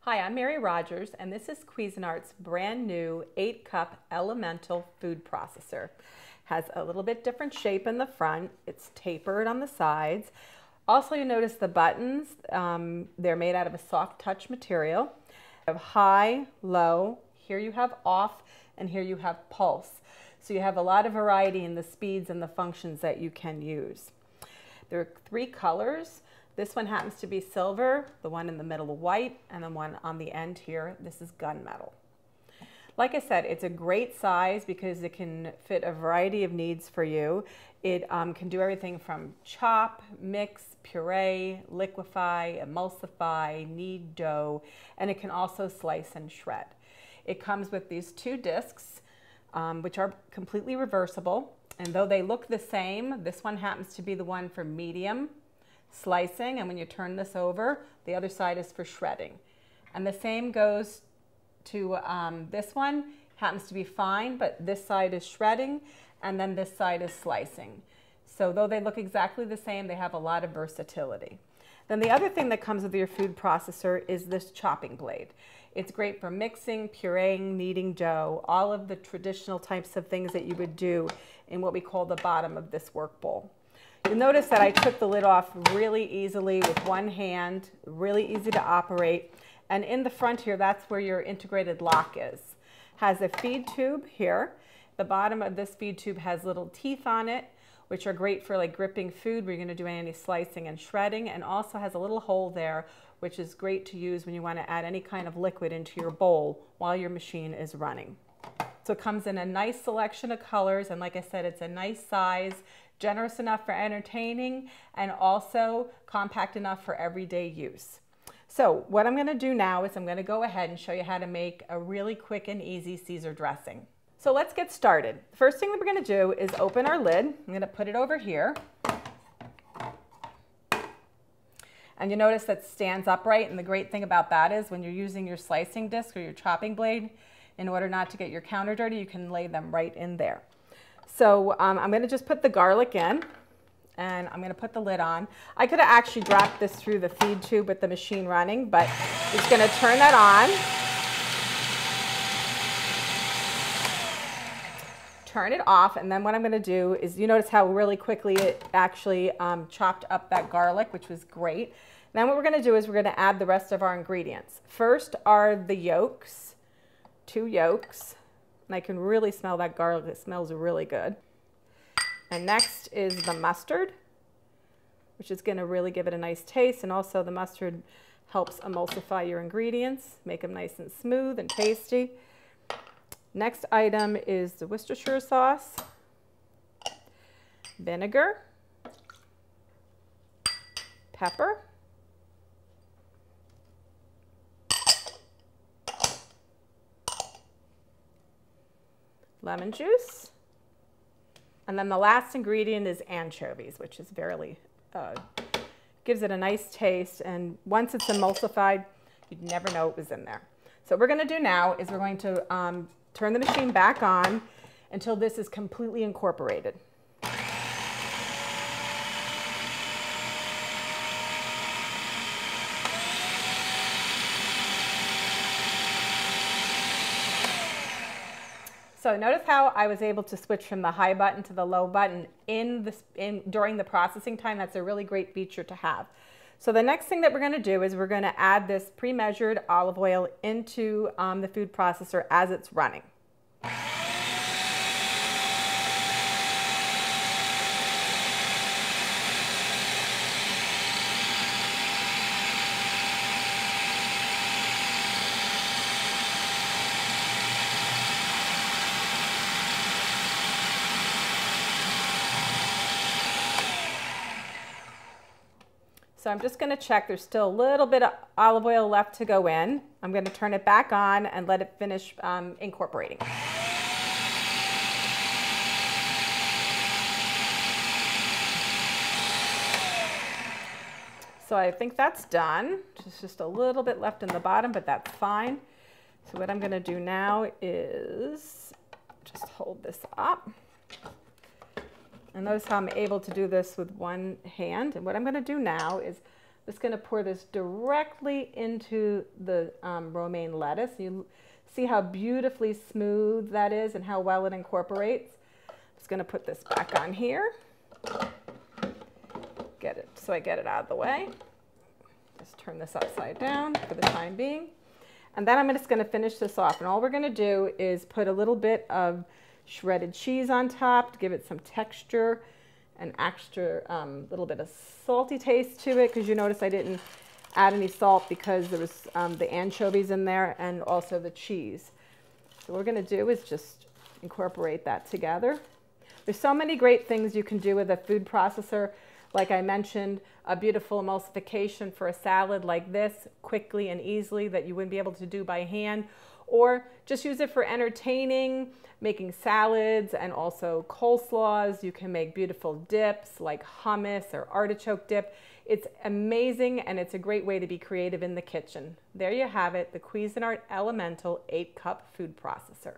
Hi, I'm Mary Rogers, and this is Cuisinart's brand new 8-cup elemental food processor. Has a little bit different shape in the front. It's tapered on the sides. Also, you notice the buttons, they're made out of a soft touch material. You have high, low, here you have off, and here you have pulse. So you have a lot of variety in the speeds and the functions that you can use. There are 3 colors. This one happens to be silver, the one in the middle white, and the one on the end here, this is gunmetal. Like I said, it's a great size because it can fit a variety of needs for you. It can do everything from chop, mix, puree, liquefy, emulsify, knead dough, and it can also slice and shred. It comes with these 2 discs, which are completely reversible, and though they look the same, this one happens to be the one for medium slicing, and when you turn this over, the other side is for shredding. And the same goes to this one, happens to be fine, but this side is shredding, and then this side is slicing. So though they look exactly the same, they have a lot of versatility. Then the other thing that comes with your food processor is this chopping blade. It's great for mixing, pureeing, kneading dough, all of the traditional types of things that you would do in what we call the bottom of this work bowl. You'll notice that I took the lid off really easily with one hand, really easy to operate. And in the front here, that's where your integrated lock is. Has a feed tube here. The bottom of this feed tube has little teeth on it, which are great for like gripping food where you're going to do any slicing and shredding, and also has a little hole there, which is great to use when you want to add any kind of liquid into your bowl while your machine is running. So it comes in a nice selection of colors, and like I said, it's a nice size, generous enough for entertaining, and also compact enough for everyday use. So what I'm going to do now is I'm going to go ahead and show you how to make a really quick and easy Caesar dressing. So let's get started. The first thing that we're going to do is open our lid. I'm going to put it over here. And you notice that it stands upright, and the great thing about that is when you're using your slicing disc or your chopping blade, in order not to get your counter dirty, you can lay them right in there. So I'm going to just put the garlic in, and I'm going to put the lid on. I could have actually dropped this through the feed tube with the machine running, but it's going to turn that on. Turn it off, and then what I'm going to do is, you notice how really quickly it actually chopped up that garlic, which was great. Then what we're going to do is we're going to add the rest of our ingredients. First are the yolks, 2 yolks, and I can really smell that garlic. It smells really good. And next is the mustard, which is going to really give it a nice taste, and also the mustard helps emulsify your ingredients, make them nice and smooth and tasty. Next item is the Worcestershire sauce, vinegar, pepper, lemon juice, and then the last ingredient is anchovies, which is gives it a nice taste, and once it's emulsified, you'd never know it was in there. So what we're going to do now is we're going to turn the machine back on until this is completely incorporated. So notice how I was able to switch from the high button to the low button during the processing time. That's a really great feature to have. So the next thing that we're going to do is we're going to add this pre-measured olive oil into the food processor as it's running. So I'm just going to check, there's still a little bit of olive oil left to go in. I'm going to turn it back on and let it finish incorporating. So I think that's done. There's just a little bit left in the bottom, but that's fine. So what I'm going to do now is just hold this up. And notice how I'm able to do this with one hand. And what I'm going to do now is Just going to pour this directly into the romaine lettuce. You see how beautifully smooth that is and how well it incorporates. Just going to put this back on here. Get it so I get it out of the way. Just turn this upside down for the time being. And then I'm just going to finish this off. And all we're going to do is put a little bit of shredded cheese on top to give it some texture and extra little bit of salty taste to it, because you notice I didn't add any salt because there was the anchovies in there and also the cheese. So what we're going to do is just incorporate that together. There's so many great things you can do with a food processor. Like I mentioned, a beautiful emulsification for a salad like this, quickly and easily, that you wouldn't be able to do by hand. Or just use it for entertaining, making salads and also coleslaws. You can make beautiful dips like hummus or artichoke dip. It's amazing, and it's a great way to be creative in the kitchen. There you have it, the Cuisinart Elemental 8-cup food processor.